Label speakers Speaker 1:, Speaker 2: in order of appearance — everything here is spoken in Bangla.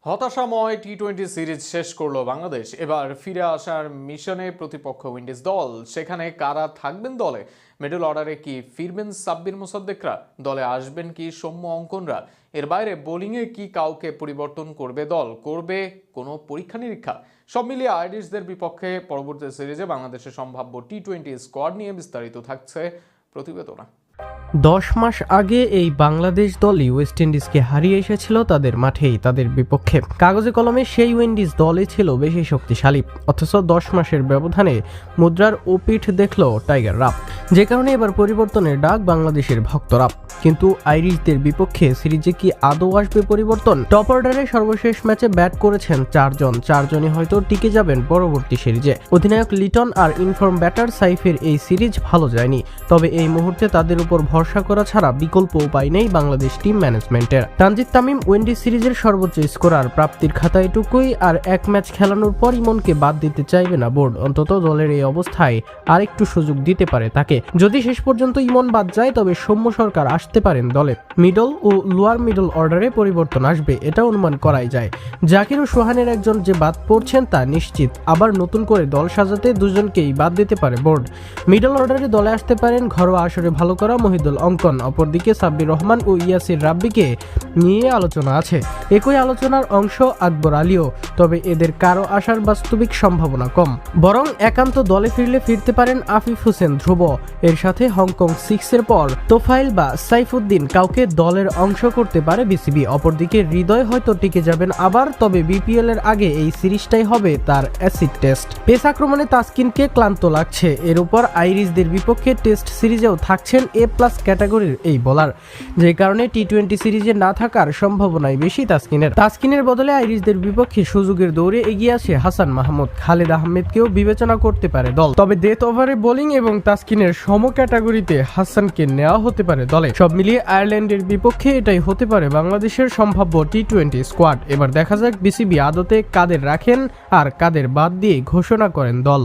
Speaker 1: হতাশাময় টি-20 সিরিজ শেষ করলো বাংলাদেশ। এবার ফিরে আসার মিশনে প্রতিপক্ষ উইন্ডিজ দল। সেখানে কারা থাকবেন দলে? মিডল অর্ডারে কি ফিরবেন সাব্বির মোসাদ্দেকরা? দলে আসবেন কি সৌম্য অঙ্কনরা? এর বাইরে বোলিংয়ে কি কাউকে পরিবর্তন করবে দল? করবে কোনো পরীক্ষা নিরীক্ষা? সব মিলিয়ে আইরিশদের বিপক্ষে পরবর্তী সিরিজে বাংলাদেশের সম্ভাব্য টি-20 স্কোয়াড নিয়ে বিস্তারিত থাকছে প্রতিবেদনা।
Speaker 2: 10 মাস আগে এই বাংলাদেশ দলই ওয়েস্ট ইন্ডিজকে হারিয়ে এসেছিল তাদের মাঠেই, তাদের বিপক্ষে। কাগজে কলমে সেই উইন্ডিজ দলই ছিল বেশি শক্তিশালী, অথচ 10 মাসের ব্যবধানে মুদ্রার ওপিঠ দেখল টাইগাররা। যে কারণে এবার পরিবর্তনের ডাক বাংলাদেশের ভক্তরা। কিন্তু আইরিশদের বিপক্ষে সিরিজে কি আদৌ আসবে পরিবর্তন? টপ অর্ডারে সর্বশেষ ম্যাচে ব্যাট করেছেন চারজনই হয়তো টিকে যাবেন পরবর্তী সিরিজে। অধিনায়ক লিটন আর ইনফর্ম ব্যাটার সাইফের এই সিরিজ ভালো যায়নি, তবে এই মুহূর্তে তাদের উপর ভরসা করা ছাড়া বিকল্প উপায় নেই বাংলাদেশ টিম ম্যানেজমেন্টের। তানজিদ তামিম উইন্ডিজ সিরিজের সর্বোচ্চ স্কোরার, প্রাপ্তির খাতা এটুকুই। আর এক ম্যাচ খেলানোর পর ইমনকে বাদ দিতে চাইবে না বোর্ড। অন্তত দলের এই অবস্থায় আরেকটু সুযোগ দিতে পারে তাকে। যদি শেষ পর্যন্ত ইমন বাদ যায়, তবে সৌম্য সরকার আসতে পারেন দলে। মিডল ও লোয়ার মিডল অর্ডারে পরিবর্তন আসবে, এটা অনুমান করাই যায়। জাকির ও সোহানের একজন যে বাদ পড়ছেন তা নিশ্চিত। আবার নতুন করে দল সাজাতে দুজনকেই বাদ দিতে পারে বোর্ড। মিডল অর্ডারে দলে আসতে পারেন ঘরোয়া আসরে ভালো করা মহিদুল অঙ্কন। অপরদিকে সাব্বির রহমান ও ইয়াসির রাব্বিকে নিয়ে আলোচনা আছে। একই আলোচনার অংশ আকবর আলীও, তবে এদের কারো আসার বাস্তবিক সম্ভাবনা কম। বরং একান্ত দলে ফিরতে পারেন আফিফ হোসেন ধ্রুব। এর সাথে হংকং 6-এর পর তোফাইল বা সাইফুদ্দিন কাউকে দলের অংশ করতে পারে বিসিবি। অপরদিকে হৃদয় হয়তো টিকে যাবেন আবার, তবে বিপিএল এর আগে এই সিরিজটাই হবে তার অ্যাসিড টেস্ট। পেস আক্রমণে তাসকিনকে ক্লান্ত লাগছে। এর উপর আইরিশদের বিপক্ষে টেস্ট সিরিজেও থাকছেন এ+ ক্যাটাগরির এই বোলার, যে কারণে টি-20 সিরিজে না থাকার সম্ভাবনাই বেশি তাসকিনের বদলে আইরিশদের বিপক্ষে সুযোগের দৌড়ে এগিয়ে আসে হাসান মাহমুদ। খালেদ আহমেদকেও বিবেচনা করতে পারে দল, তবে ডেথ ওভারে বোলিং এবং তাসকিনের সম ক্যাটাগরিতে হাসানকে নেওয়া হতে পারে দলে। সব মিলিয়ে আয়ারল্যান্ডের বিপক্ষে এটাই হতে পারে বাংলাদেশের সম্ভাব্য টি-20 স্কোয়াড। এবার দেখা যাক বিসিবি আদতে কাদের রাখেন আর কাদের বাদ দিয়ে ঘোষণা করেন দল।